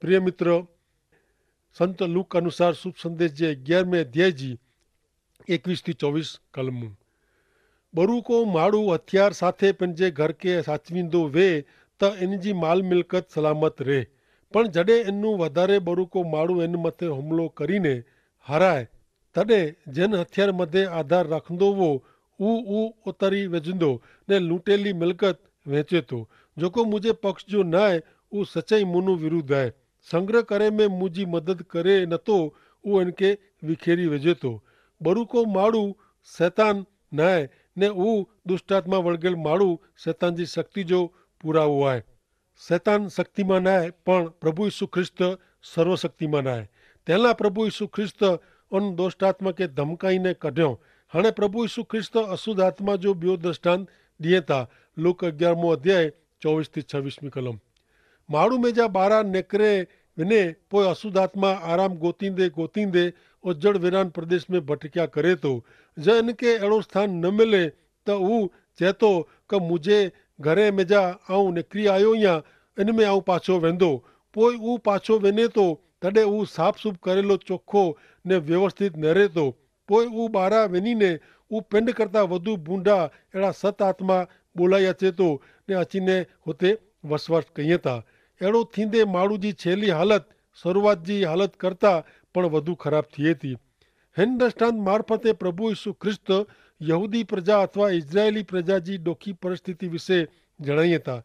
प्रिय मित्र, संत लूक अनुसार शुभ संदेश जे 11 अध्याय जी 21-24 कलमों बरू को माड़ू हथियार साथे पंहिंजे घर के साचवींदो वे त इन जी माल मिलकत सलामत रहे, पण जॾहिं इनू वधारे बरू को माड़ू इन मथे हुमलो करीने हाराए तॾहिं जिन हथियार मथे आधार रखंदो वो ऊ उतरी वेझंदो ने लूटेली मिलकत वेचे थो। जेको मुंहिंजे पक्ष जो न आहे ऊ सच्चाई मूंनो विरुद्ध आहे। संग्रह करे में मुंहिंजी मदद करे नथो, उहो इनके विखेरी वेझे थो। बरू को माड़ू शैतान न आहे ने ऊ दुष्टात्मा वळगेल माड़ू शैतान जी शक्ति जो पुरावो आहे। शैतान शक्तिमान आहे पण प्रभु यीशु ख्रिस्त सर्वशक्तिमान आहे। तेला प्रभु यीशु ख्रिस्त उन दुष्टात्मा के धमकाईने कढियो। हाणे प्रभु यीशु ख्रिस्त अशुद्ध आत्मा जो ॿियो दृष्टांत ॾिए था। लूक 11 अध्याय 24-26 कलम। माड़ू में जा ॿारहं निकिरे विने पोइ अशुद्ध आत्मा आराम गोतींदे गोतींदे उजड़ वीरान प्रदेश में भटकिया करे थो। जंहिं इनके अहिड़ो स्थान न मिले त हू चए थो कि मुंहिंजे घरे में जा आऊं निकिरी आयो या इन में आऊं पाछो वेंदो। पोइ हू पाछो वञे थो तॾहिं हू साफ़ सूफ़ करेलो चोखो ने व्यवस्थित नरे थो। पोइ हू ॿारहं वञी ने हू पिंड करता वधू बूंडा अहिड़ा 7 आत्मा ॿोलाई अचे थो ने अची ने हुते वसवाट कईं था। अहिड़ो थींदे माण्हू जी छेली हालत शुरूआत जी हालत करता पण वधू ख़राब थिए थी। हिन दृष्टांत मार्फते प्रभु यीशु ख्रिस्त यहूदी प्रजा अथवा इज़राइली प्रजा जी ॾोखी परिस्थिति विषे जणाइए था,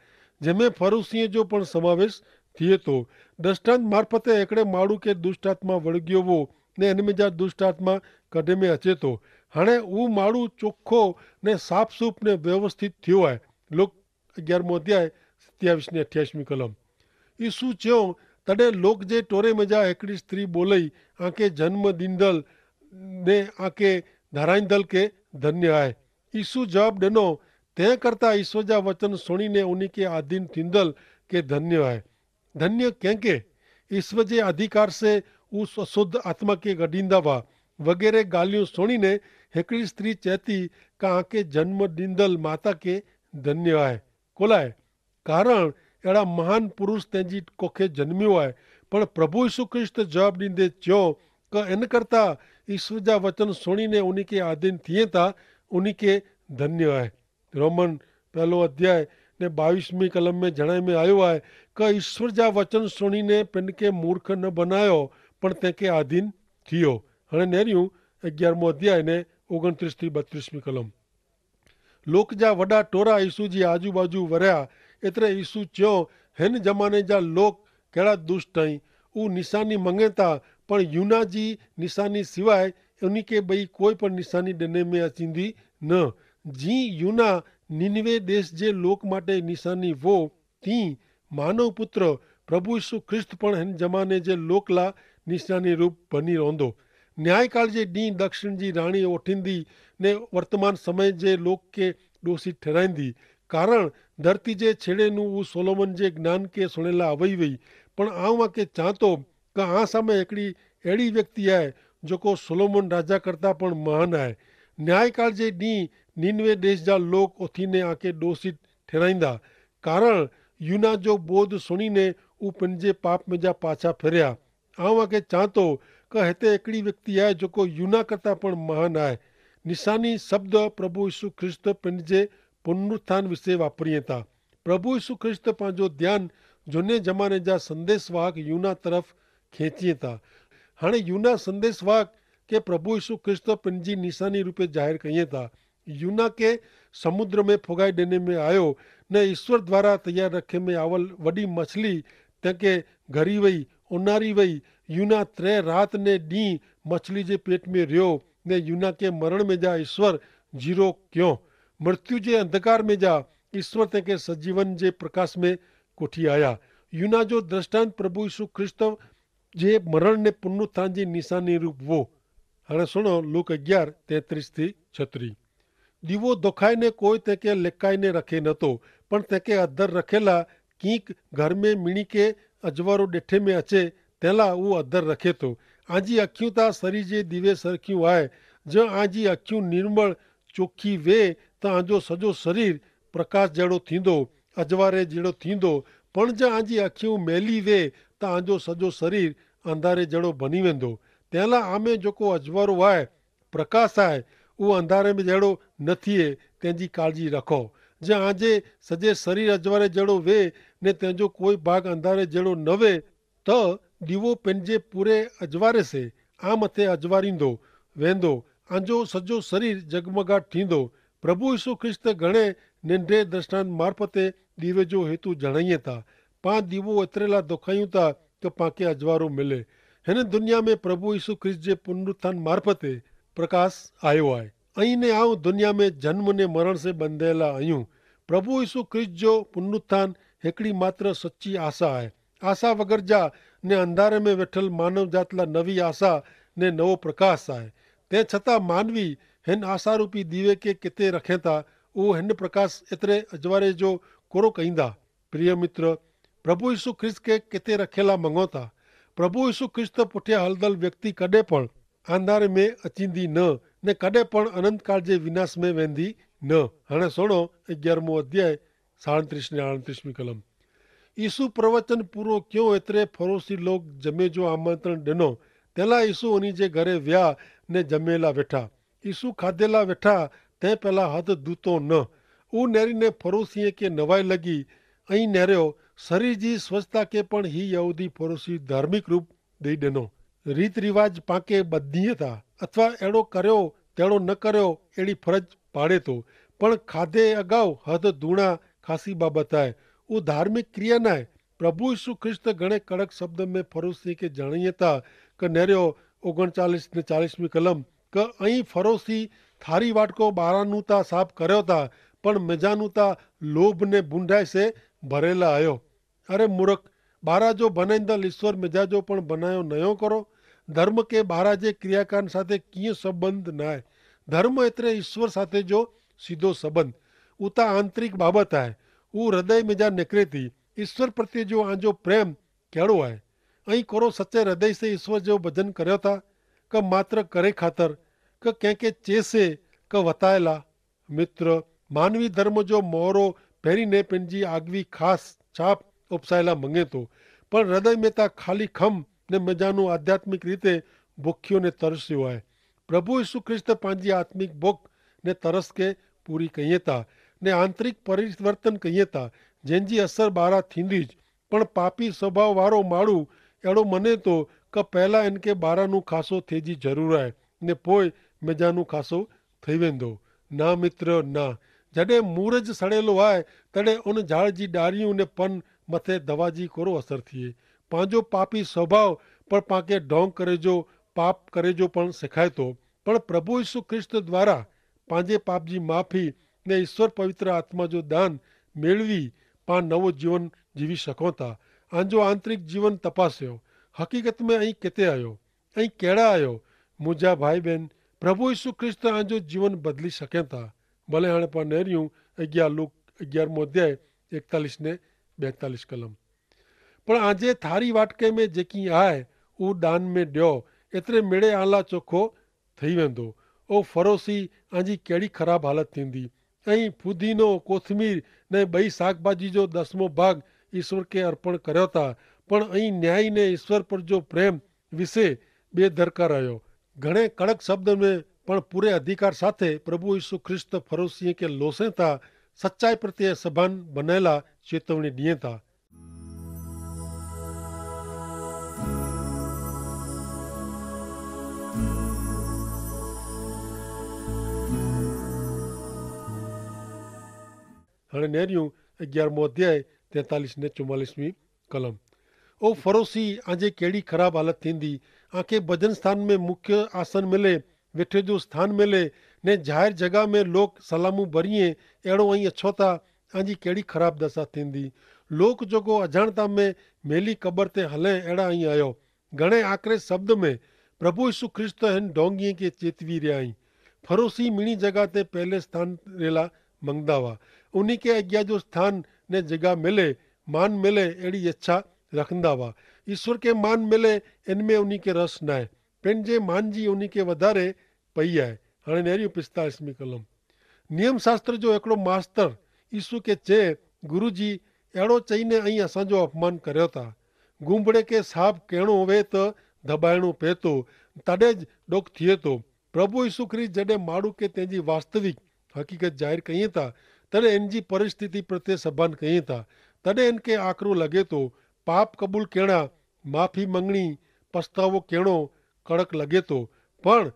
जंहिंमें फरूसीअ जो पण समावेश थिए थो। दृष्टांत मार्फते हिकिड़े माण्हू खे दुष्ट आत्मा वळगियो हो ने हिन में जा दुष्ट आत्मा कढे में अचे थो। हाणे हू माण्हू चोखो ने साफ़ सूफ़ ने व्यवस्थित थियो आहे। लोक 11 अध्याय 27-28 कलम। यीशु चयो तॾहिं लोक जे टोरे में जा हिकिड़ी स्त्री ॿोलई, आंखे जन्म ॾींदड़ ने आंखे धाराईंदड़ के धन्य आहे। यीशु जवाब ॾिनो, तंहिं करता ईश्वर जा वचन सुणीने उन खे आधीन थींदड़ के धन्य आहे। धन्य कंहिंखे? ईश्वर जे अधिकार से उस अशुद्ध आत्मा के गॾींदा हुआ वग़ैरह ॻाल्हियूं सुणीने हिकिड़ी स्त्री चए थी कि आंखे जन्म ॾींदड़ माता के धन्य आहे। कोलाए कारण अहिड़ा महान पुरुष तंहिंजी कोखे जन्मियो आहे। पण प्रभु यीशु ख्रिस्त जवाब ॾींदे चयो कि इन करता ईश्वर जा वचन सुणीने उन खे आधीन थिए था, उन खे धन्य आहे। रोमन 1 अध्याय ने 22 कलम में जणाए में आयो आहे कि ईश्वर जा वचन सुणीने पिन खे मूर्ख न बनायो पण तंहिंखे आधीन थियो। हाणे नेरियूं 11 अध्याय ने 29-32 कलम। लोक जा वॾा टोरा यीशु जी आजू बाजू वरिया। एतिरे यीशु चयो, हिन ज़माने जा लोक कहिड़ा दुष्ट आहिनि। हू निशानी मङे था पण यूना जी निशानी सिवाइ उन खे ॿई कोई पण निशानी ॾिने में अचींदी न। जीअं यूना निनवे देश जे लोक माटे निशानी वो, तीअं मानव पुत्र प्रभु यीशु ख्रिस्त पण हिन ज़माने जे लोक लाइ निशानी रूप बनी रहंदो। न्यायकाल जे ॾींहुं दक्षिण जी राणी ओठींदी ने वर्तमान समय जे लोक खे ॾोषी ठहिराईंदी। कारण धरती जे छेड़े नू हू सोलोमन जे ज्ञान खे सुणे लाइ अवई वई। पण आऊं आंखे चां थो कि आ साम्हूं हिकिड़ी अहिड़ी व्यक्ति आहे जेको सोलोमन राजा करता पण महान आहे। न्यायकाल जे ॾींहुं निनवे देश जा लोक उथीने आंखे ॾोषी ठहिराईंदा। कारण यूना जो बोध सुणीने हू पंहिंजे पाप में जा पाछा फिरिया। आऊं आंखे चां थो कि हिते हिकिड़ी व्यक्ति आहे जेको यूना करता पण महान आहे। निशानी शब्द प्रभु यीशु ख्रिस्त पंहिंजे पुनरुत्थान विषय वापरीए था। प्रभु यीशु ख्रिस्त पंहिंजो ध्यानु झूने ज़माने जा संदेशवाहक यूना तरफ़ खेचीए था। हाणे यूना संदेशवाहक के प्रभु यीशु ख्रिस्त पंहिंजी निशानी रूपे ज़ाहिर कईं था। यूना के समुद्र में फुगाए ॾिने में आयो न ईश्वर द्वारा तैयार रखे में आवल वॾी मछली तंहिंखे घरी वई उनारी वई। यूना 3 रात ने ॾींहुं मछली जे पेट में रहियो ने यूना के मरण में जा ईश्वर जीरो कयो। मृत्यु जे अंधकार में जा ईश्वर तंहिंखे सजीवन जे प्रकाश में कोठी आया। यूना जो दृष्टांत प्रभु यीशु ख्रिस्त जे मरण ने पुनरुत्थान जी निशानी रूप वो। हाणे सुनो लूक 11:33-36। दीवो दुखाईने कोई तंहिंखे लिकाईने रखे नथो पण तंहिंखे अधर रखेला कीक घर में मिणी के अजवारो ॾिठे में अचे तंहिंला उहो अधर रखे थो। आजी अखियूं त शरीर जे दीवे सरखियूं आहे। जो आजी अखियूं निर्मल चोखी वे त आंजो सॼो शरीर प्रकाश जहिड़ो थींदो अजवारे जहिड़ो थींदो। पण जो आजी अखियूं मैली वे त आंजो सॼो शरीर अंधारे जहिड़ो बनी वेंदो। तंहिं लाइ आमे जेको अजवारो आहे प्रकाश आहे उहो अंधारे में जहिड़ो न थिए तंहिंजी काळजी रखो। जे आंजे सॼे शरीर अजवारे जहिड़ो वेह ने तंहिंजो कोई भाग अंधारे जहिड़ो न वेह त दीवो पंहिंजे पूरे अजवारे से आ मथे अजवारींदो वेंदो, आंजो सॼो शरीर जगमगाट थींदो। प्रभु यीशु ख्रिस्त घणे निंढे दृष्टांत मार्फते दीवे जो हेतु जणाईं था। पां दीवो एतिरे लाइ दुखायूं था त पांखे अजवारो मिले। हिन दुनिया में प्रभु यीशु ख्रिस्त जे पुनरुत्थान मार्फते प्रकाश आयो आहे। ऐं ने आऊं दुनिया में जन्म ने मरण से बंधियल आहियूं। प्रभु यीशु ख्रिस्त जो पुनरुत्थान हिकिड़ी मात्र सच्ची आशा आहे। आशा वग़ैरह जा ने अंधारे में वेठल मानव जात लाइ नवी आशा ने नवो प्रकाश आहे। तंहिं छतां मानवी हिन आशा रूपी दीवे खे किथे रखे था, उहो हिन प्रकाश एतिरे अजवारे जो कोरो कईंदा। प्रिय मित्र, प्रभु यीशु ख्रिस्त खे किथे रखियला मङो था। प्रभु यीशु ख्रिस्त पुठियां हलंदड़ व्यक्ति कॾहिं पण अंधारे में अचींदी न कॾहिं पण अनंत काल जे विनाश में वेंदी न। हाणे सुणो 11 अध्याय 37 ने 38 कलम। यीशु प्रवचन पूरो क्यों एतिरे फरोसी लोग जमे जो आमंत्रण ॾिनो। तंहिं यीशु उन्ही जे घरे विया ने जमेला वेठा। यीशु खाधेला वेठा तंहिं पहिला हथ धूतो न। हू नेरी ने फरोसीअ खे नवाई लॻी ऐं नेरियो शरीर जी स्वच्छता खे पण ही यहूदी फरोसी धार्मिक रूप ॾेई ॾिनो। रीत रिवाज पांखे ॿधीअ था अथवा अहिड़ो करियो तहिड़ो न करियो अहिड़ी फर्ज पाड़े थो, पण खाधे अगाऊ हथ धोइणा ख़ासी बाबति आहे। उहो धार्मिक क्रिया न आहे। प्रभु यीशु ख्रिस्त घणे कड़क शब्द में फरोसी खे ॼाणाईं था क नेरियो 39 ने 40 कलम क ऐं फरोसी थारी वाटको ॿारानू था साफ़ करियो था, पण मिजानू था लोभ ने बूंढाए से भरियलु आहियो। अरे मूर्ख, ॿारा जो बनाईंदड़ ईश्वर मिजाजो पण बनायो नयो करो। धर्म के ॿारा जे क्रियाकांड साथे कीअं संबंध न आहे। धर्म एतिरे ईश्वर साथे जो सीधो संबंध। उहो त आंतरिक बाबति आहे। उहो हृदय में जा निकिरे थी। ईश्वर प्रति जो आंजो प्रेम कहिड़ो आहे। ऐं कोरो सचे हृदय से ईश्वर जो भजन करियो था क मात्र करे ख़ातिर क कंहिंखे चेसे क वतायला। मित्र, मानवी धर्म जो मोहरो पहिरीं ने पंहिंजी आगवी ख़ासि छाप उपसायला मङे थो, पर हृदय में त ख़ाली खम ने मिजानो आध्यात्मिक रीते बुखियो ने तरसियो आहे। प्रभु यीशु ख्रिस्त पंहिंजी आत्मिक बुख ने तरस खे पूरी कईं था ने आंतरिक परिवर्तन कईं था, जंहिंजी असर ॿाहिरां थींदी। पण पापी स्वभाव वारो माण्हू अहिड़ो मञे थो क पहिला इनखे ॿारानू खासो थिए जी ज़रूरु आहे ने पोइ मिजानू खासो थी वेंदो। ना मित्र ना। जॾहिं मूरज सड़ेलो आहे तॾहिं उन झाड़ जी ॾारियूं ने पन मथे दवा जी कोरो असरु थिए। पंहिंजो पापी स्वभाव पर पांखे ढोंग करे जो पाप करे जो पण सेखारे थो। पण प्रभु यीशु ख्रिस्त द्वारा पंहिंजे पाप जी माफ़ी ने ईश्वर पवित्र आत्मा जो दान मेળવી पाण नवो जीवन जीवी सघूं था। आंजो आंतरिक जीवन तपासियो। हक़ीक़त में ऐं किथे आहियो ऐं कहिड़ा आहियो। मुंहिंजा भाई बहन, प्रभु यीशु ख्रिस्त आंजो जीवन बदिली सघनि था। भले हाणे पाण नेरियूं 11 अध्याय 41 ने 42 कलम। पर आंजे थारी वाटके में जेकी आहे उहो दान में ॾियो, एतिरे मिड़े आला चोखो थी वेंदो। ओ फरोसी, आंजी कहिड़ी ख़राबु हालति थींदी। ऐं फुदीनो कोथमीर ने ॿई साग भाॼी जो 10मों भाग ईश्वर खे अर्पण करियो था, पण ऐं न्याय ने ईश्वर पर जो प्रेम विसे बेदरकार रहियो। घणे कड़क शब्द में पण पूरे अधिकार साथे प्रभु यीशु ख्रिस्त फरोसीअ खे लोसे था सच्चाई प्रति सभान बनायला चेतवणी ॾिए था। हाणे नेरियूं 11 अध्याय 43 ने 44 कलम। ओ फरोसी, आंजे कहिड़ी ख़राबु हालति थींदी। आंखे भजन स्थान में मुख्य आसन मिले, वेठे जो स्थान मिले ने ज़ाहिर जगह में लोग सलामू भरिए अहिड़ो ऐं अछो था। आंजी कहिड़ी ख़राबु दशा थींदी। लोक जेको अजाणता में मेली क़बर ते हले अहिड़ा ई आहियो। घणे आख़िरी शब्द में प्रभु यीशु ख्रिस्त हिन ढोंगीअ खे चेतवी रहिया आहीं। फरोसी मिणी जगह ते पहले स्थान रेला मंगदा हुआ। उन्ही खे अॻियां जो स्थान ने जगह मिले, मान मिले, अहिड़ी इच्छा रखंदा हुआ। ईश्वर खे मान मिले, इनमें उन्ही खे रस न आहे। पंहिंजे मान जी उन्ही खे वधारे पई आहे। हाणे नेरियूं 45 कलम। नियम शास्त्र जो हिकिड़ो मास्तर यीशु खे चए, गुरु जी, अहिड़ो चई ने ऐं असांजो अपमान करियो था। गुंबड़े के साहब कहणो होवे तो दबाइणो पए थो, तॾहिं ज ॾोक थिए थो। प्रभु यीशु ख्रिस्त जॾहिं माण्हू खे तंहिंजी वास्तविक हक़ीक़त ज़ाहिर कईं था, तॾहिं इन जी परिस्थिति प्रति सभान कईं था, तॾहिं इनखे आकरो लॻे थो। पाप क़बूल करणा, माफ़ी मंगणी, पछतावो करणो कड़क लॻे थो, पण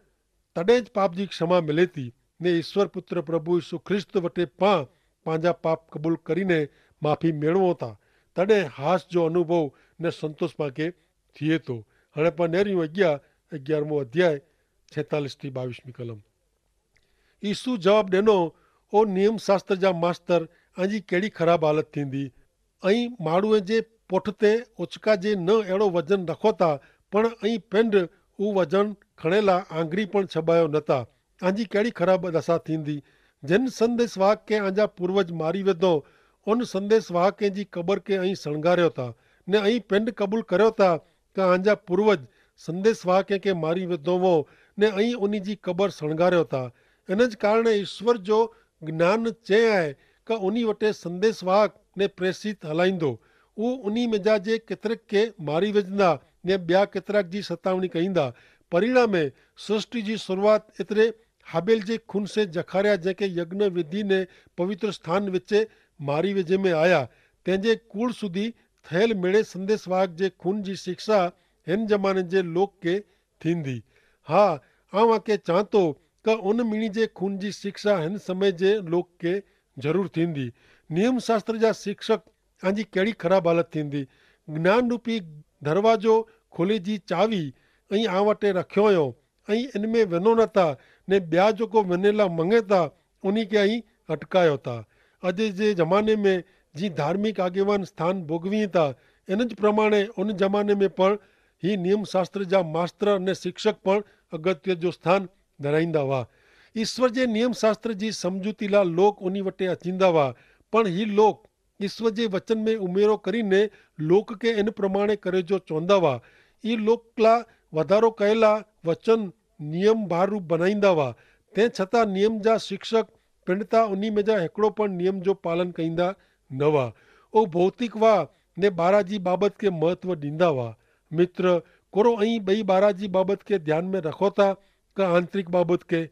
तॾहिं ज पाप जी क्षमा मिले थी ने ईश्वर पुत्र प्रभु यीशु ख्रिस्त वटि पंहिंजा पाप क़बूल करीने माफ़ी मेड़वूं था, तॾहिं हास जो अनुभव ने संतोष पाके थिए थो। हाणे पाण नेरियूं अॻियां 11 अध्याय 46 थी 22 कलम। यीशु जवाबु ॾिनो, ओ नियम शास्त्र जा मास्तर, अजी कहिड़ी ख़राबु हालत थींदी, ऐं माण्हूअ जे पुठिते उचका जे न अहिड़ो वज़न रखो था, पण ऐं पिंड हू वज़न खणेला आंगरी पण छॿायो नथा। अजी कहिड़ी ख़राबु दशा थींदी, जिन संदेश वाहक खे अञा पूर्वज मारी विधो, उन संदेश वाहक जी क़बर खे ऐं शणगारियो था ने ऐं पिंड क़बूल करियो था त अञा पूर्वज संदेश वाहक खे मारी विधो हो ने ऐं उन जी क़बर शणगारियो था। इन जे कारण ईश्वर जो ज्ञान चए आहे कि उन वटि संदेश वाहक ने प्रेषित हलाईंदो, उहो उन मिजाज जे केतिरक खे मारी विझंदा ने ॿिया केतिराक जी सतावणी कईंदा। परिणाम सृष्टि जी शुरूआत एतिरे हाबेल जे खून से जखारिया, जंहिंखे यज्ञ विधि ने पवित्र स्थान विच मारी विझे में आया, तंहिंजे कूड़ सुधी थियल मेड़े संदेश वाहक जे खून जी शिक्षा हिन ज़माने जे लोक खे थींदी। हा, आउं आके चवां थो कि उन मीणी जे खून जी शिक्षा हिन समय जे लोक खे ज़रूरु थींदी। नियम शास्त्र जा शिक्षक जी कहिड़ी ख़राबु हालत थींदी। ज्ञान रूपी दरवाजो खोले जी चावी ऐं आं वटि रखियो हुयो, ऐं इन में वञो नथा ने ॿिया जेको वञे लाइ मङे था उन खे ऐं अटकायो था। अॼु जे ज़माने में जीअं धार्मिक आगेवान स्थान भोगवी था, इन जे प्रमाणे उन ज़माने में पण ही नियम शास्त्र जा मास्तर ने शिक्षक पण अगत्य जो स्थान धराईंदा हुआ। ईश्वर जे नियम शास्त्र जी समझूती लाइ लोक उन वटि अचींदा हुआ, पण ही लोक ईश्वर जे वचन में उमेरो करीने लोक खे इन प्रमाणे करे जो चवंदा हुआ। ई लोक लाइ वधारो कयला वचन नियम भार रूप बनाईंदा हुआ, तंहिं छतां नियम जा शिक्षक पिंड तां उन में जा हिकिड़ो पण नियम जो पालन कईंदा न हुआ। उहो भौतिक हुआ ने ॿारहा जी बाबति खे महत्व ॾींदा हुआ। मित्र, कोरो ऐं ॿई ॿारहा जी बाबति खे ध्यान में रखो था कि आंतरिक बाबति खे।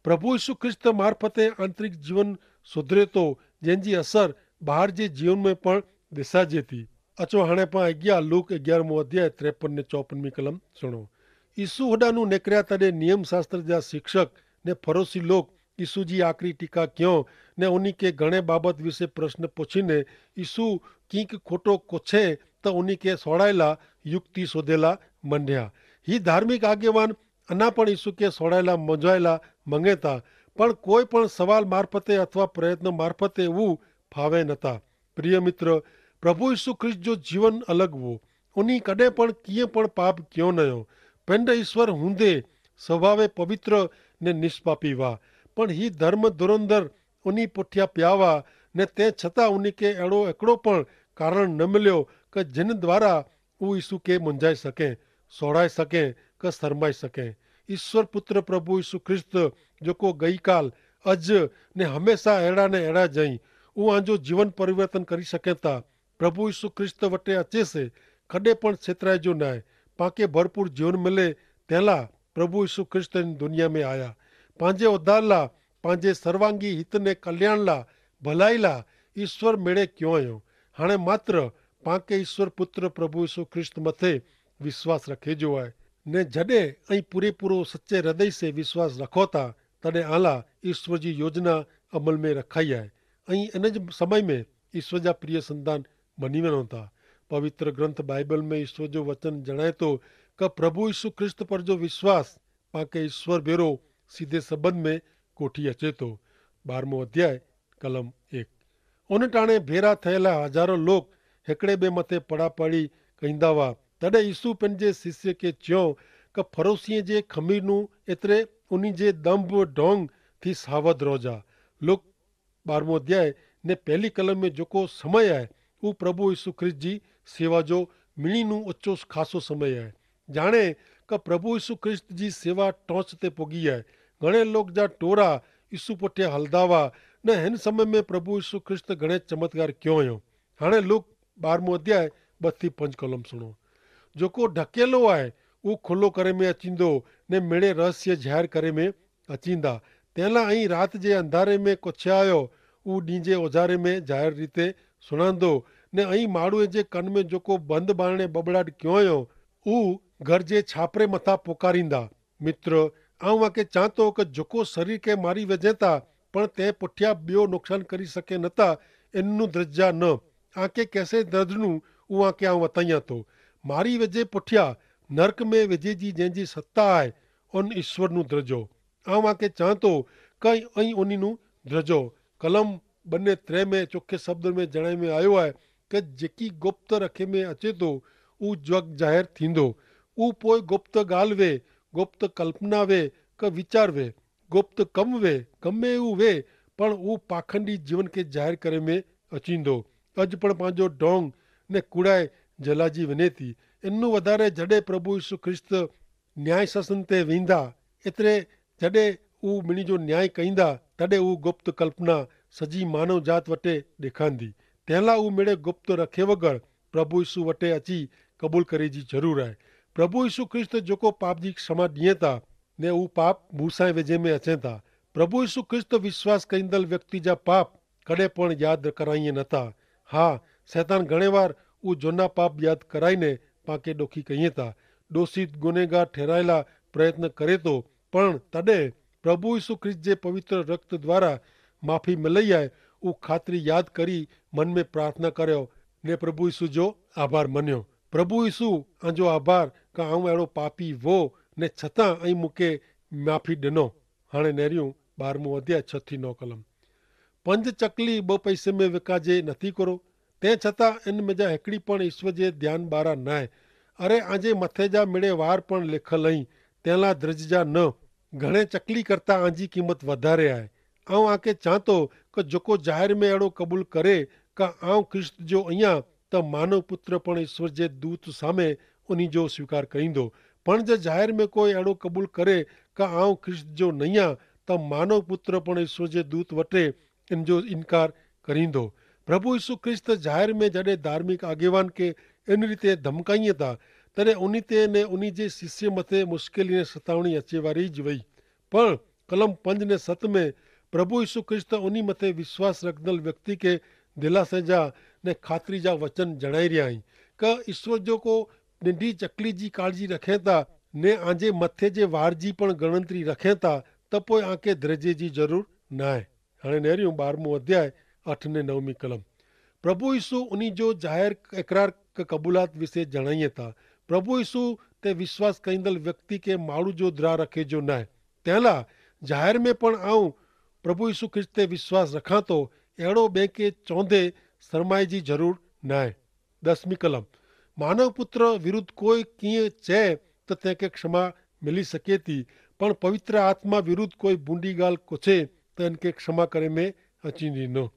प्रभु यीशु ख्रिस्त मार्फते आंतरिक जीवन सुधरे थो, जंहिंजी असर ॿाहिरि जे जीवन में पण ॾिसाजे थी। अचो हाणे पाण अॻियां लूक 11 अध्याय 53 ने 54 कलम सुणो। यीशु होॾां निकिरिया, तॾहिं नियम शास्त्र जा शिक्षक ने फरोसी लोग यीशु जी आख़िरी टीका कयो ने उन खे घणे बाबति विषय प्रश्न पुछीने यीशु कींक खोटो कोछे त उन खे सोड़ाए ला युक्ति सोधेला मंडिया। ही धार्मिक आगेवान अञा पण यीशु खे सोड़ाए ला मुंझाए ला मंगे था, पण कोई पण सवाल मार्फते अथवा प्रयत्न मार्फते हू फावे नथा। प्रिय मित्र, प्रभु यीशु ख्रिस्त जो जीवन अलॻि हो। उन कॾहिं पण कीअं पण पाप कयो न हो। पिंड ईश्वर हूंदे स्वभाव पवित्र ने निष्पापी हुआ, पण ही धर्म धुरंधर उन पुठियां पिया हुआ ने तंहिं छतां उन खे अहिड़ो हिकिड़ो पण कारण न मिलियो कि जिन द्वारा हू यीशु खे मुंझाए सघे, सोड़ाए सघे, कि शरमाए सघे। ईश्वर पुत्र प्रभु यीशु ख्रिस्त जेको गई काल अॼु ने हमेशा अहिड़ा ने अहिड़ा जई, उहो जो जीवन परिवर्तन करे सघे था। प्रभु यीशु ख्रिस्त वटि अचेसि कॾहिं पण छितराइजो न आहे। पाके भरपूर जीवन मिले तंहिं लाइ प्रभु यीशु ख्रिस्त इन दुनिया में आया। पंहिंजे उद्धार लाइ, पंहिंजे सर्वांगी हित ने कल्याण लाइ, भलाई लाइ ईश्वर मेड़े कयो आहियो। हाणे मात्र पाके ईश्वर पुत्र प्रभु यीशु ख्रिस्त मथे विश्वास रखे जो आहे ने जॾहिं ऐं पूरो सचे हृदय से विश्वास रखो था, तॾहिं आला ईश्वर जी योजना अमल में रखाई आहे ऐं इन जे समय में ईश्वर जा प्रिय संतान मनी वञो था। पवित्र ग्रंथ बाइबल में ईश्वर जो वचन जणाए थो कि प्रभु यीशु ख्रिस्त पर जो विश्वास पाके ईश्वर भेरो सीधे संबंध में कोठी अचे थो। 12 अध्याय कलम 1। उन टाणे भेरा थियल हज़ारों लोग हिकिड़े ॿिए मथे पढ़ापढ़ी कंदा हुआ। तॾहिं यीशु पंहिंजे शिष्य खे चयो कि फरोसीअ जे खमीरनू एतिरे उन जे दंभ ढोंग थी सावध रोजा। लूक 12 अध्याय ने पहली कलम में जेको समय आहे उहो प्रभु यीशु ख्रिस्त जी सेवा जो मिणीनू उचो ख़ासो समय आहे। जाणे कि प्रभु यीशु ख्रिस्त जी सेवा टोच ते पुगी आहे। घणे लोग जा टोरा यीशु पुठियां हलदा हुआ न हिन समय में प्रभु यीशु ख्रिस्त घणे चमत्कार कयो हुयो। हाणे लूक 12 अध्याय 2 થી 5 कलम सुणो। जेको ढकेलो आहे उहो खुलो करे में अचींदो ने मिड़े रहस्य ज़ाहिर करे में अचींदा। तंहिं लाइ राति जे अंधारे में कुछियायो उहो ॾींहं जे उजारे में ज़ाहिर रीते सुणांदो ने माण्हूअ जे कन में जेको बंदि बारणे बबड़ाट कयो हुयो उहो घर जे छापरे मथां पुकारींदा। मित्र, आके चां थो कि जेको शरीर खे मारी वञे था पण तंहिं पुठियां ॿियो नुक़सानु करी सघे नथा, इन दर्जा न आके कैसे दर्जनू उहो आके वताइयां थो। मारी वजे पुठियां नरक में विझे जी जंहिंजी सत्ता आहे उन ईश्वर नु दर्जो आके चां थो कई उन दर्जो कलम 2 ने 3 में चोखे शब्द में जणाए में आयो आहे कि जेकी गुप्त रखे में अचे थो उहो जग ज़ाहिर थींदो। उहो पोइ गुप्त ॻाल्हि वे, गुप्त कल्पना वे, क वीचार वे, गुप्त कम वे, कम में उहो वे पण उहो पाखंडी जीवन खे ज़ाहिर करे में अचींदो। अॼु पण पंहिंजो डोंग ने कूड़ाए जलाइजी वञे थी। इन वधारे जॾहिं प्रभु यीशु ख्रिस्त न्याय ससन ते वेंदा एतिरे जॾहिं उहो मिणी जो न्याय कईंदा तॾहिं उहो गुप्त कल्पना सॼी मानव जात वटे ॾेखारींदी। तंहिं लाइ उहो मिड़े गुप्त रखे बग़ैर प्रभु यीशु वटे अची क़बूल करे जी ज़रूरु आहे। प्रभु यीशु ख्रिस्त जेको पाप जी क्षमा ॾिए था ने उहो पाप मूंसां वेझे में अचनि था। प्रभु यीशु ख्रिस्त विश्वास कईंदड़ व्यक्ति जा पाप कॾहिं पण यादि कराइए नथा। हा, शैतान घणे बार उहो झूना पाप यादि कराईने पाके ॾोखी कईं था, ॾोषित गुनहगार ठहिराए लाइ प्रयत्न करे थो पण तॾहिं प्रभु यीशु ख्रिस्त जे पवित्र रक्त द्वारा माफ़ी मिलई आहे उहो ख़ातिरी यादि करी मन में प्रार्थना करियो ने प्रभु यीशु जो आभार मञियो। प्रभु यीशु जो आभार का अहिड़ो पापी वो ने छतां मूंखे माफ़ी ॾिनो। हाणे नेरियूं 12 अध्याय 6 थी 9 कलम। 5 चकली 2 पैसे में विकाजे नथी करो, तंहिं छतां इन में जा हिकिड़ी पण ईश्वर जे ध्यान ॿारा न आहे। अरे आजे मथे जा मिड़े वार पण लिखल आई, तंहिं लाइ द्रज जा न। घणे चकली करता आंजी क़ीमत वधारे आहे। आके चां थो कि जेको ज़ाहिर में अहिड़ो क़बूल करे का ख्रिस्त जो आहियां त मानव पुत्र पण ईश्वर जे दूत साम्हूं उन जो स्वीकार कईंदो। पण जे ज़ाहिर में कोई अहिड़ो क़बूल करे का ख्रिस्त जो न आहियां त मानव पुत्र पण ईश्वर जे दूत वटे इन जो इनकार करींदो। प्रभु यीशु ख्रिस्त ज़ाहिर में जॾहिं धार्मिक आगेवान खे इन रीते धमकाईं था तॾहिं उन ते ने उन जे शिष्य मथे मुश्किल ने सतावणी अचे वारी ज वई। पण कलम 5 ने 7 में प्रभु यीशु ख्रिस्त उन मथे विश्वास रखंदड़ व्यक्ति खे दिलासे जा ने ख़ातिरी जा वचन जणाई रहिया आहिनि कि ईश्वर जो को नंढी चकली जी काळजी रखे था ने आंजे मथे जे वार जी पण गणतरी रखे था त पोइ आके दर्जे जी ज़रूरु न आहे। हाणे नेरियूं 12 अध्याय 8 ने 9 कलम। प्रभु यीशु उन जो ज़ाहिर इकरार क़बूलात विषय जणाइए था। प्रभु यीशु ते विश्वास कईंदड़ व्यक्ति खे माण्हू जो द्रा रखे जो न आहे। तंहिं लाइ ज़ाहिर में पण प्रभु यीशु ख्रिस्त ते विश्वास रखां थो, अहिड़ो ॿिए खे चवंदे शर्माए जी ज़रूरु न आहे। 10 कलम। मानव पुत्र विरुद्ध कोई कीअं चए त तंहिंखे क्षमा मिली सघे थी, पण पवित्र आत्मा विरुद्ध कोई बूंदी ॻाल्हि कुछे त इनखे क्षमा करे में अचींदी न।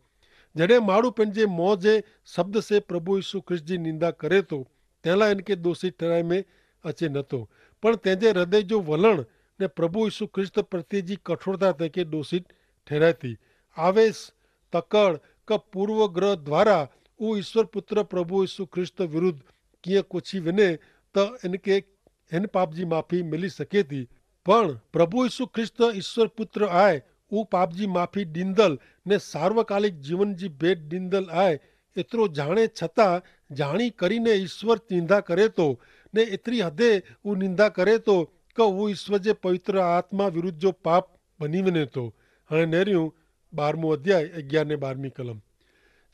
जॾहिं माण्हू पंहिंजे मुंहं जे शब्द से प्रभु यीशु ख्रिस्त जी निंदा करे थो तंहिं लाइ इनखे दोषी ठहिराए में अचे नथो, पण तंहिंजे हृदय जो वलण ने प्रभु यीशु ख्रिस्त प्रति जी कठोरता तंहिंखे दोषी ठहिराए थी। आवेश तकड़ का पूर्वग्रह द्वारा उहो ईश्वर पुत्र प्रभु यीशु ख्रिस्त विरुद्ध कीअं कुछी वञे त इनखे हिन पाप जी माफ़ी मिली सघे थी। पण प्रभु यीशु ख्रिस्त ईश्वर पुत्र आहे, उहो पाप जी माफ़ी ॾींदड़ ने सार्वकालिक जीवन जी भेट ॾींदड़ आहे। एतिरो जाणे छतां जाणी करी ने ईश्वर निंदा करे थो ने एतिरी हदे उहो निंदा करे थो कि उहो ईश्वर जे पवित्र आत्मा विरुद्ध जो पाप बनी वञे थो। हाणे नेरियूं 12 अध्याय 11 ने 12 कलम।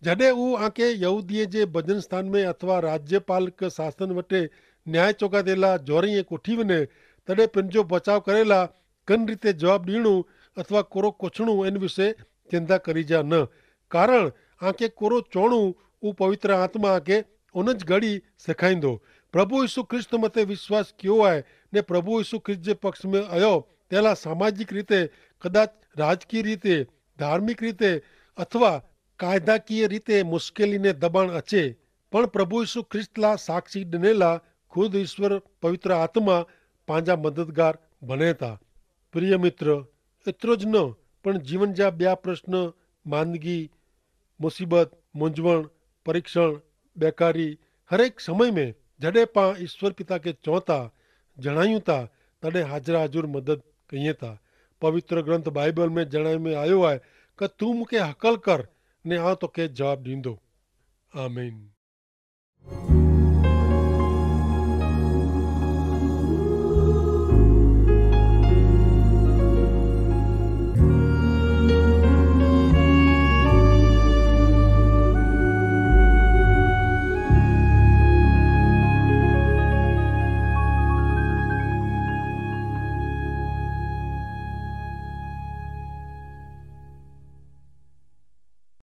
जॾहिं उहो आके यहूदीअ जे भजन स्थान में अथवा राज्यपाल शासन वटे न्याय चौकाते लाइ जोरईं कोठी वञे तॾहिं पंहिंजो बचाव करे लाइ कन रीते जवाबु ॾियणो अथवा कोरो कुछणो इन विषय चिंता करी जा न। कारण आके कोरो चवणो उहो पवित्र आत्मा आके उन घड़ी सेखारींदो। प्रभु यीशु ख्रिस्त मथे विश्वास कयो आहे ने प्रभु यीशु ख्रिस्त जे पक्ष में आयो तंहिं लाइ सामाजिक रीते कदाच राजकीय रीते धार्मिक रीते अथवा कायदाकीय रीते मुश्किल ने दबाण अचे, पण प्रभु यीशु ख्रिस्त लाइ साक्षी ॾिने लाइ खुद ईश्वर पवित्र आत्मा पंहिंजा मददगार बने था। प्रिय मित्र, एतिरो ज न पण जीवन जा ॿिया प्रश्न, मांदगी, मुसीबत, मुंझवण, परीक्षण, बेकारी हर एक समय में जॾहिं पाण ईश्वर पिता खे चऊं था, जणायूं था, तॾहिं हाज़िर हाज़ुर मदद कयूं था। पवित्र ग्रंथ बाइबल में जणाए में आयो आहे कि तूं मूंखे हकल कर ने आउं तोखे जवाबु ॾींदो। आमीन।